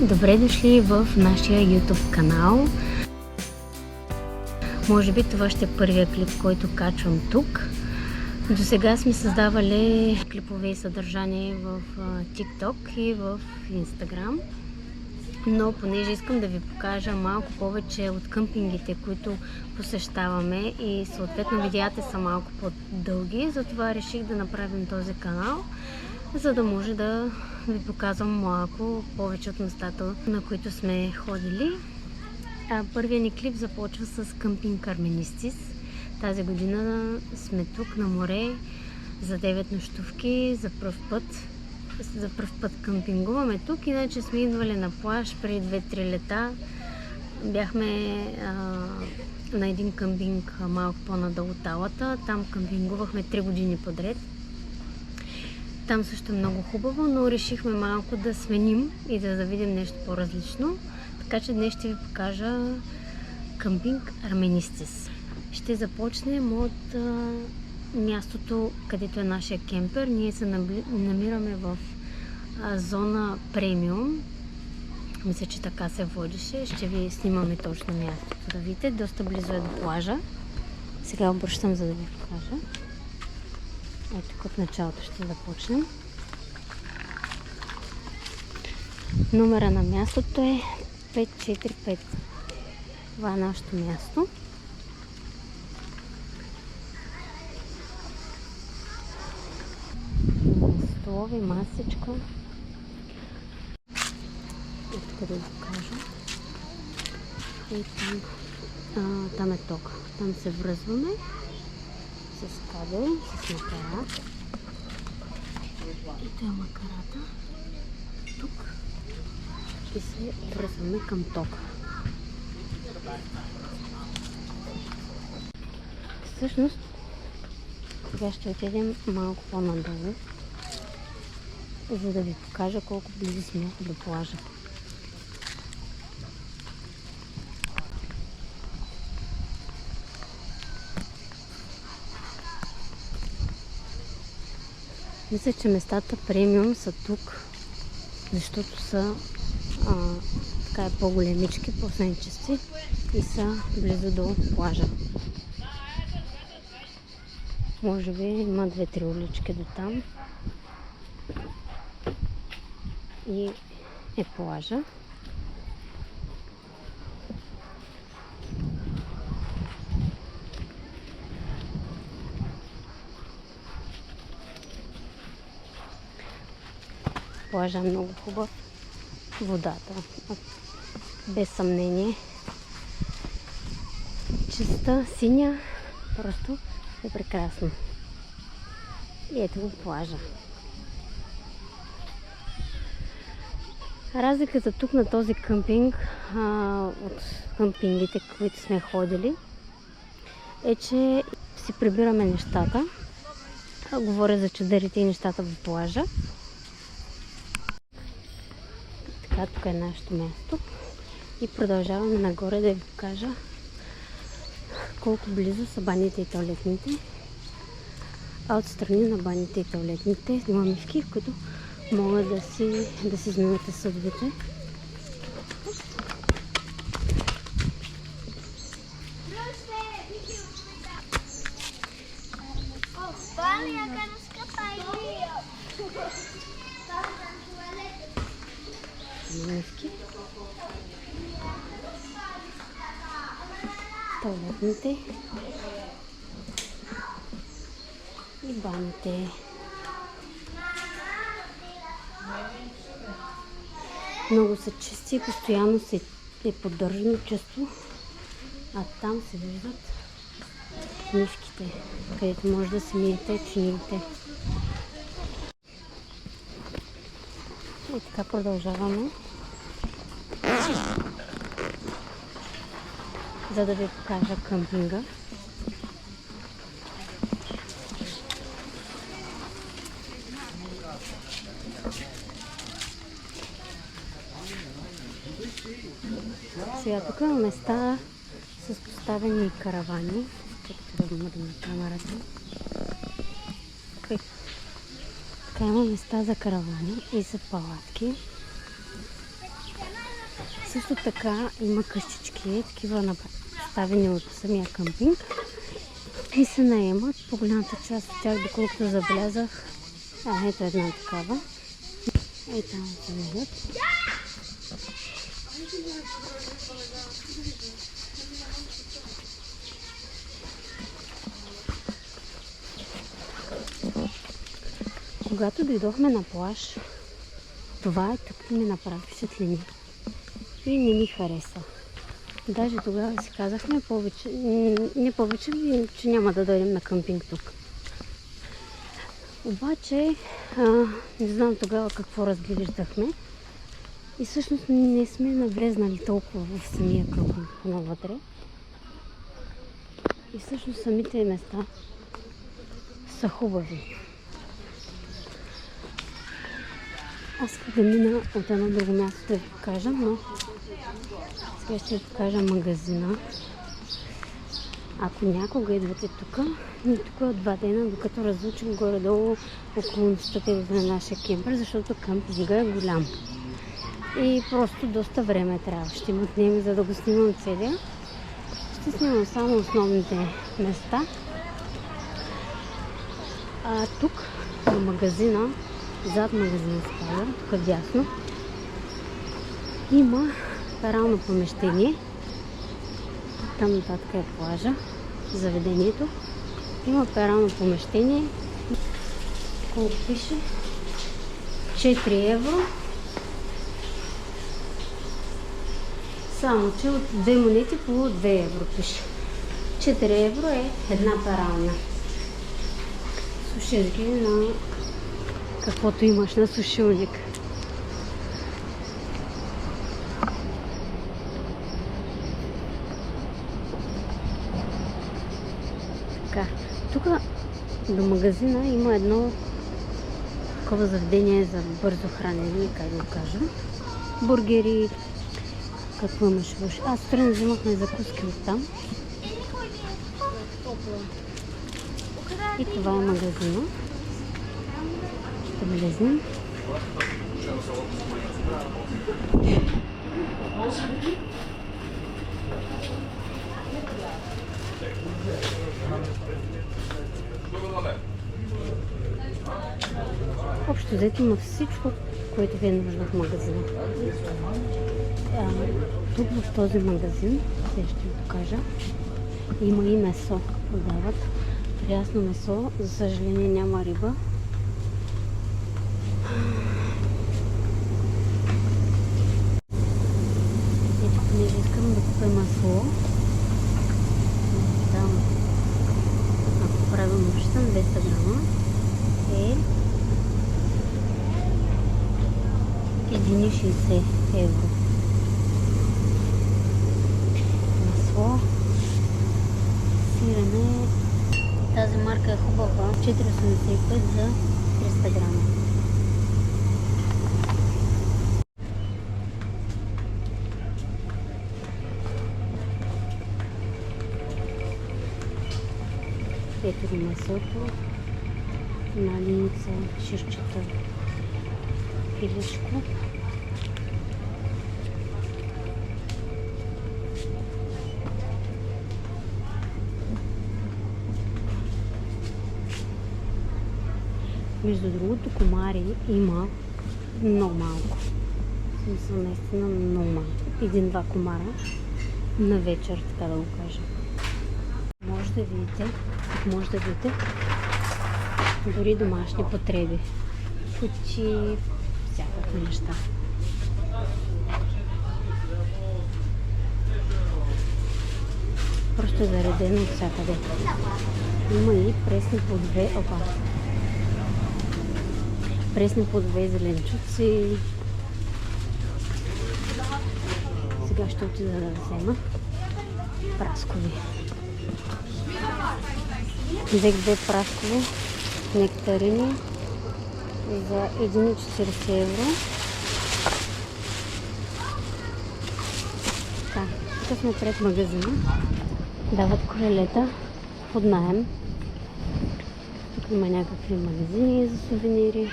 Добре дошли в нашия YouTube канал. Може би това ще е първия клип, който качвам тук. До сега сме създавали клипове и съдържание в TikTok и в Instagram. Но понеже искам да ви покажа малко повече от къмпингите, които посещаваме и съответно видеята са малко по-дълги, затова реших да направим този канал, за да може да ви показвам малко повече от местата, на които сме ходили. Първият ни клип започва с къмпинг Арменистис. Тази година сме тук на море за 9 нощувки, за пръв път къмпингуваме тук, иначе сме идвали на плаж преди 2-3 лета. Бяхме на един къмпинг малко по-надолу Талата. Там къмпингувахме 3 години подред. Там също е много хубаво, но решихме малко да сменим и да видим нещо по-различно. Така че днес ще ви покажа къмпинг Арменистис. Ще започнем от мястото, където е нашия кемпер. Ние се намираме в зона премиум. Мисля, че така се водише. Ще ви снимаме точно мястото да видите. Доста близо е до плажа. Сега обръщам, за да ви покажа. Ето тук от началото ще започнем. Номера на мястото е 545. Това е нашето място. Столови, масичка. Ето тук да ви покажа. И там е ток. Там се връзваме с кабел, с макара. Ето е макарата. Тук. И се връзваме към тока. Всъщност, сега ще отидем малко по-надолу, за да ви покажа колко близо сме до плажа. Мисля, че местата премиум са тук, защото са така по-големички, по-сенчести и са близо до плажа. Може би има 2-3 улички до там и е плажа. Плажа е много хубав. Водата, без съмнение, чиста, синя, просто е прекрасно. И ето го плажа. Разликата тук на този къмпинг от къмпингите, които сме ходили, е, че си прибираме нещата. Говоря за чадърите и нещата в плажа. Така, тук е нашето място. И продължаваме нагоре да ви покажа колко близо са баните и тоалетните. А отстрани на баните и тоалетните има мивки, в които могат да си измивате съдовете. Мивки. Тоалетните и баните. Много са чисти и постоянно се е поддържано чисто, а там се виждат мивките, където може да се миете чиниите. И така продължаваме, за да ви покажа къмпинга. Сега тук има места с поставени каравани, като да мърдим на камерата. Така има места за каравани и за палатки. Също така има къщички, такива направени от самия къмпинг и се наемат. По голямата част от тях, доколкото забелязах, ето една такава. Ей там се виждат. Когато дойдохме на плаж, това тук ми направи впечатление и не ми хареса. Даже тогава си казахме не повече, че няма да дойдем на къмпинг тук. Обаче, не знам тогава какво разглеждахме и всъщност не сме навлезнали толкова в самия къмпинг навътре. И всъщност самите места са хубави. Аз исках да мина от едно друго място да ви покажа, но сега ще ви покажа магазина. Ако някога идвате тук, ние тук 2 дена, докато разучим горе-долу около стъпите на нашия кемпер, защото къмпинга е голям. И просто доста време трябва. Ще му отнеме, за да го снимам целия. Ще снимам само основните места. А тук на магазина, зад магазина спада, тук дясно, има перално помещение. Там нататък е плажа, заведението. Има перално помещение. Колко пише? 4 евро. Само че от 2 монети по 2 евро пише. 4 евро е една пералня. Сушилки на каквото имаш на сушилник. Така, тук до магазина има едно такова заведение за бързо хранене, как да го кажа. Бургери, какво имаш въобще. Аз сутрин взимахме закуски от там. И това е магазина. Ще влезем. Общо взето има всичко, което ви е нужно в магазина. Тук в този магазин, ще ви покажа, има и месо. Продават прясно месо. За съжаление няма риба. Ето, понеже искам да купя масло. Там, ако правилно считам, 200 грама е 1,60 евро. Масло. Сирене. Тази марка е хубава. 4,85 за 300 грама. Ето го месото, малиница, ширчета, пилешко. Между другото, комари има много малко. В смисъл, наистина много малко. 1-2 комара на вечер, така да го кажа. Може да видите дори домашни потреби. Кучи, всякакви неща. Просто е заредено от всякъде. Има и пресни плодове. Пресни плодове и зеленчуци. Сега ще отида да взема праскови. Взех 2 праскови нектарини за 1,40 евро. Така, тук сме пред магазина. Дават колелета под наем. Тук има някакви магазини за сувенири,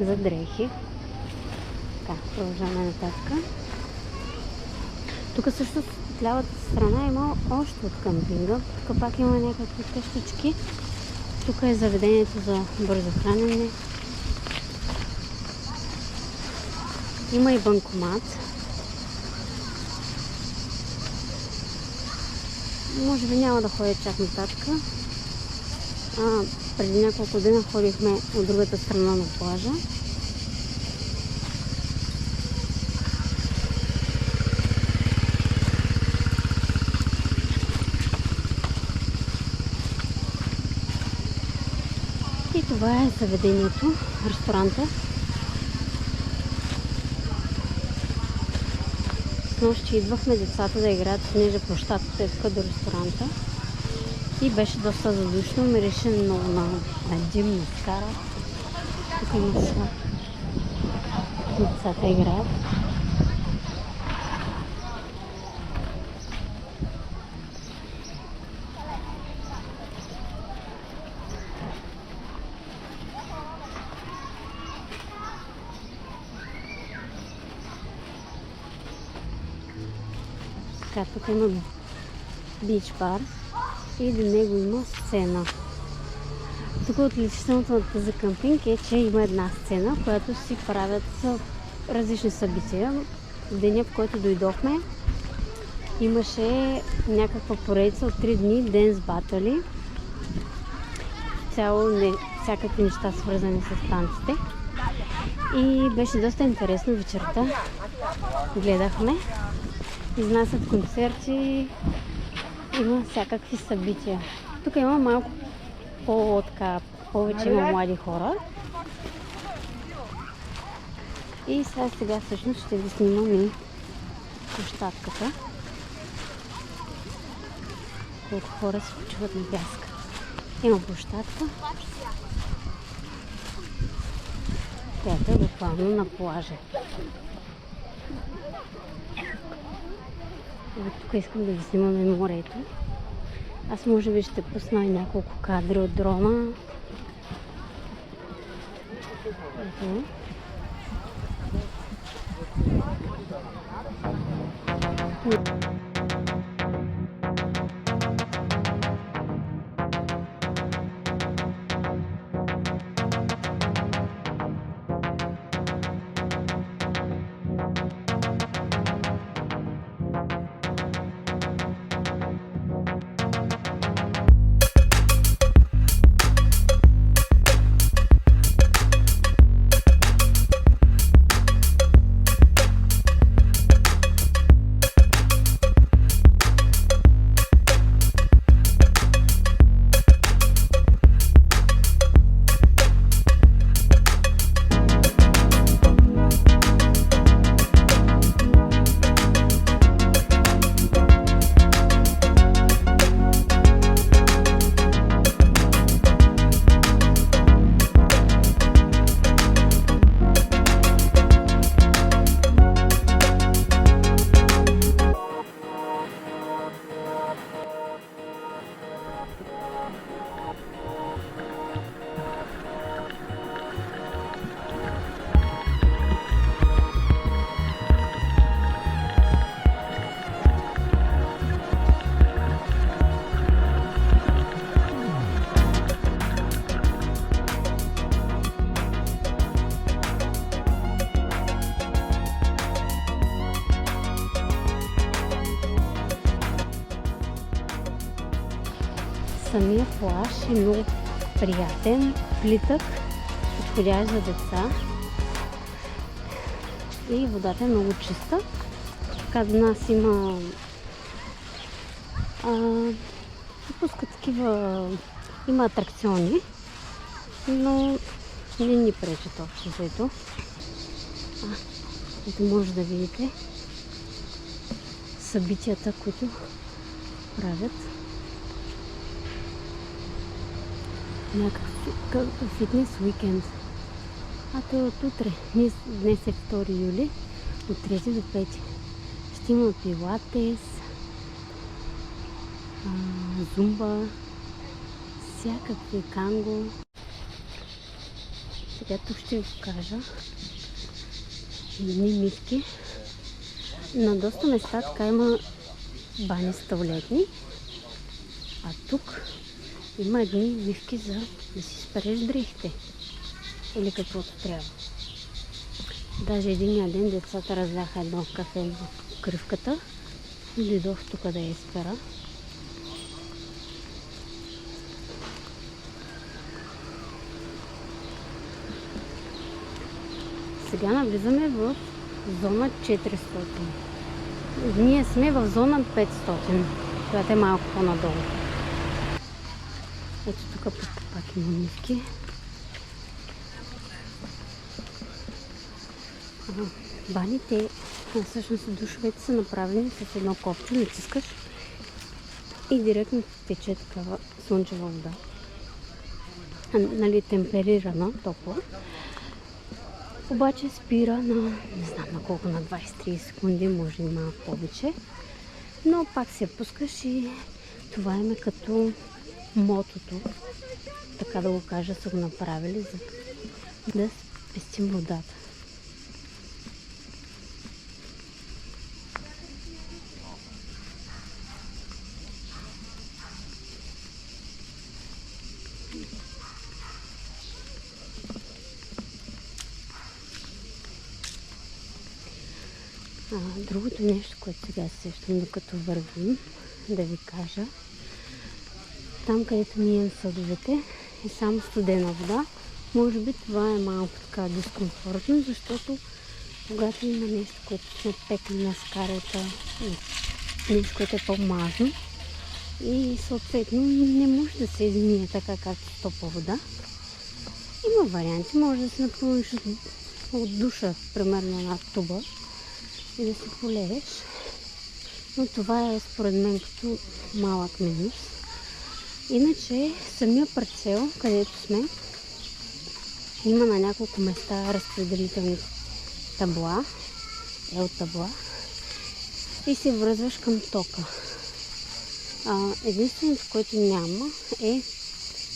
за дрехи. Така, продължаваме нататък. Тук също от лявата страна има още от къмпинга. Тук пак има някакви къщички. Тук е заведението за бързо хранене. Има и банкомат. Може би няма да ходя чак нататък. Преди няколко дена ходихме от другата страна на плажа. И това е заведението, ресторанта. Снощи идвахме децата да играят, понеже площадката е тук до ресторанта. И беше доста задушно, мирише много на дим, на скара. Тук има са. Децата играят. Така, тук има бич бар и до него има сцена. Тук отличителното на тази къмпинг е, че има една сцена, в която си правят различни събития. В деня, в който дойдохме, имаше някаква поредица от 3 дни ден с батали. Всякакви неща свързани с танците. И беше доста интересно вечерта. Гледахме. Изнасят концерти, има всякакви събития. Тук има малко повече има млади хора. И сега всъщност ще ви снимам и площадката. Колко хора се почуват на пяска. Има площадка. Която е буквално на плажа. Тук искам да ви снимаме морето. Аз може би ще пусна и няколко кадри от дрона. Самия плаж е много приятен, плитък, подходящ за деца и водата е много чиста. Така до нас има пускат такива, има атракциони, но не ни пречат общо взето. Ето може да видите събитията, които правят. Някакъв фитнес уикенд. То е от утре. Днес е 2 юли. От 3 до 5. Ще има пилатес, зумба, всякакви канго. Сега тук ще ви покажа едни мивки. На доста места така има бани с тоалетни, а тук има едни мивки за да си спереш дрехите или каквото трябва. Даже единия ден децата разляха едно кафе в кръвката и дойдох тук да я изпера. Сега навлизаме в зона 400. Ние сме в зона 500, която е малко по-надолу. Ето тук пак има мивки. Баните, всъщност душовете са направени с едно копче, натискаш и директно тече такава слънчева вода. Нали, темперирана, топла. Обаче спира на, не знам на колко, на 20-30 секунди, може и малко повече. Но пак се пускаш и това е като мотото, така да го кажа, са го направили, за да спестим водата. Другото нещо, което сега се сещам, докато вървим, да ви кажа, там където мием съдовете е само студена вода. Може би това е малко така дискомфортно, защото когато има нещо, което сме пекли на скарата, нещо, което е по-мазно и съответно не може да се измие така както с топла вода. Има варианти, може да се напълниш от душа, примерно една туба, и да се полееш. Но това е според мен като малък минус. Иначе самия парцел, където сме, има на няколко места разпределителни табла, табла, и се връзваш към тока. Единственото, което няма е,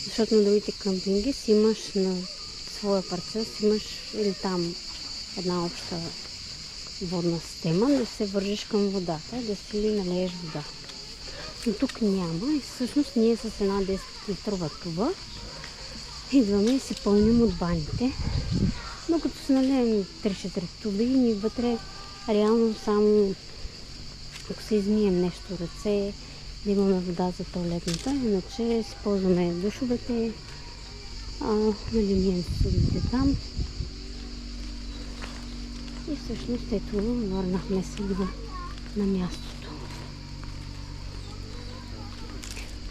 защото на другите къмпинги си имаш на своя парцел, си имаш или там една обща водна система, да се вържиш към водата, да си ли налееш вода. Но тук няма и всъщност ние с една 10-литрова туба идваме и се пълним от баните. Но като се налеем 3-4 туби, ни вътре реално само ако се измием нещо ръце, да имаме вода за тоалетната, иначе си ползваме душовете, нали мием судите там. И всъщност ето върнахме се на мястото.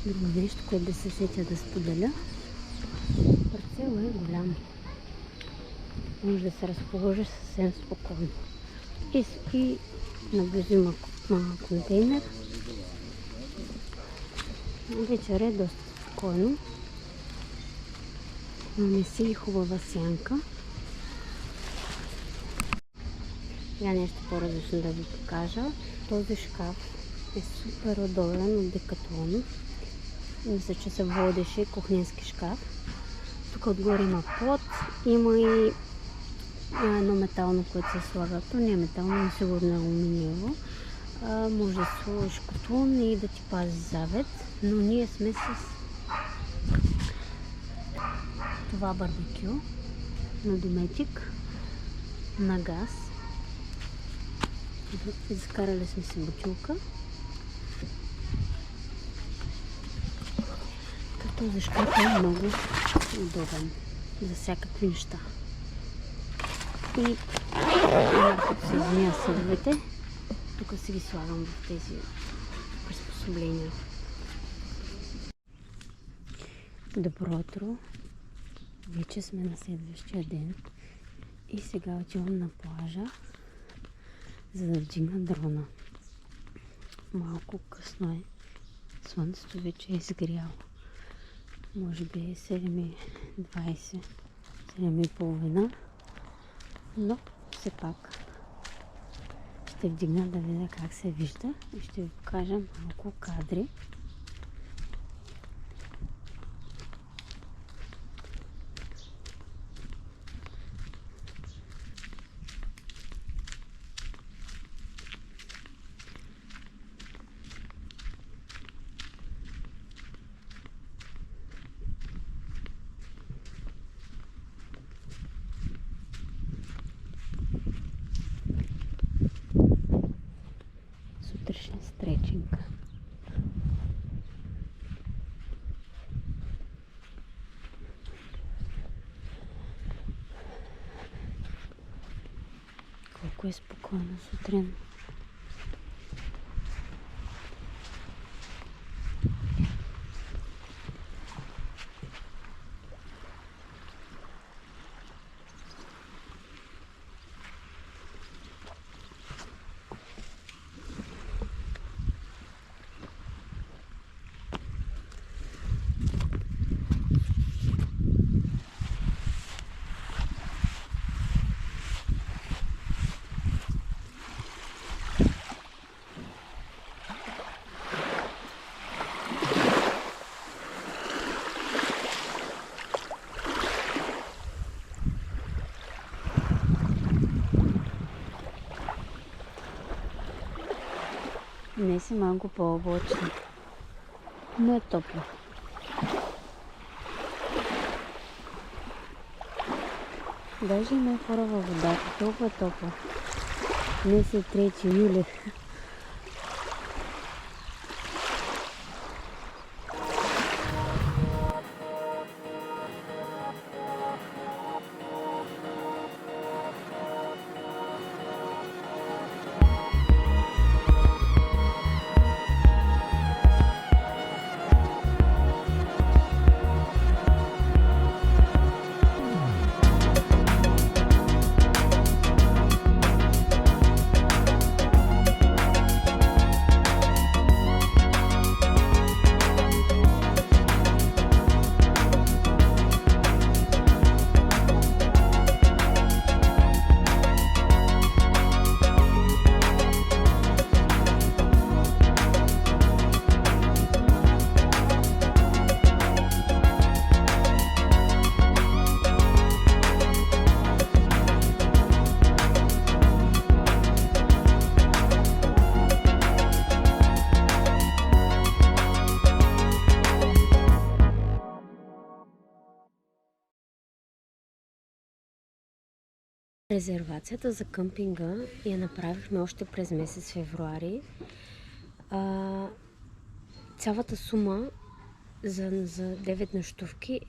Друго нещо, което да се сетя да споделя. Парцел е голям. Може да се разположи съвсем спокойно. И наблизо има контейнер. Вечер е доста спокойно. Имаме си и хубава сянка. Сега нещо по-различно да ви покажа. Този шкаф е супер удобен от Decathlon. Мисля, че се водеше кухненски шкаф. Тук отгоре има плот. Има и едно метално, което се слага. То не е метално, но сигурно е алуминиево. Може да сложиш котлон и да ти пази завет. Но ние сме с това барбекю на Дометик на газ. Изкарали сме си бутилка. Този шкаф е много удобен за всякакви неща. И като се измия съдовете, тук си ги слагам в тези приспособления. Добро утро! Вече сме на следващия ден и сега отивам на плажа, за да вдигна дрона. Малко късно е. Слънцето вече е изгряло. Може би е 7:20, 7:30, но все пак ще вдигна да видя как се вижда и ще ви покажа малко кадри. Всичко е спокойно сутрин. Днес е малко по-облачно, но е топло. Даже има хора във водата, толкова е топло. Днес е 3 юли. Резервацията за къмпинга я направихме още през месец февруари. Цялата сума за 9 нощувки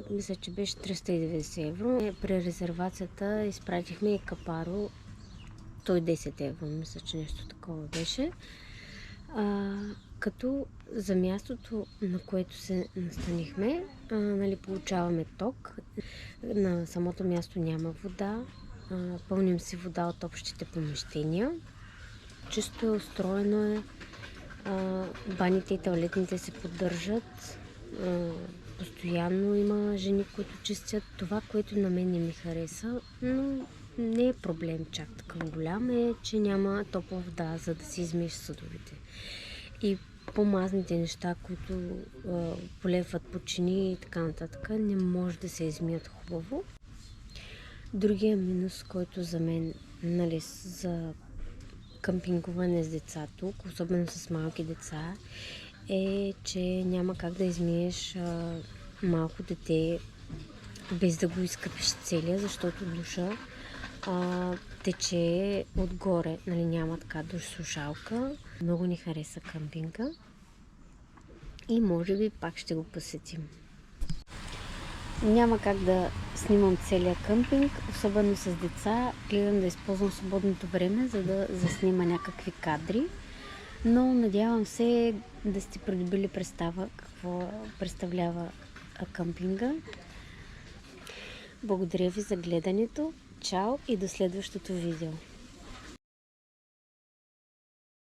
мисля, че беше 390 евро. При резервацията изпратихме и капаро 110 евро, мисля, че нещо такова беше. Като за мястото, на което се настанихме, получаваме ток. На самото място няма вода. Пълним си вода от общите помещения. Чисто е устроено е. Баните и тоалетните се поддържат. Постоянно има жени, които чистят. Това, което на мен не ми хареса, но не е проблем чак такъв голям, е, че няма топла вода, за да си измиеш съдовете. И по-мазните неща, които полепват почини и така нататък, не може да се измият хубаво. Другия минус, който за мен, за къмпингуване с деца тук, особено с малки деца, е, че няма как да измиеш малко дете без да го изкъпиш целия, защото душа тече отгоре, няма така душ-сушалка. Много ни хареса къмпинга и може би пак ще го посетим. Няма как да снимам целия къмпинг, особено с деца. Гледам да използвам свободното време, за да заснима някакви кадри. Но надявам се да сте придобили представа какво представлява къмпинга. Благодаря ви за гледането. Чао и до следващото видео.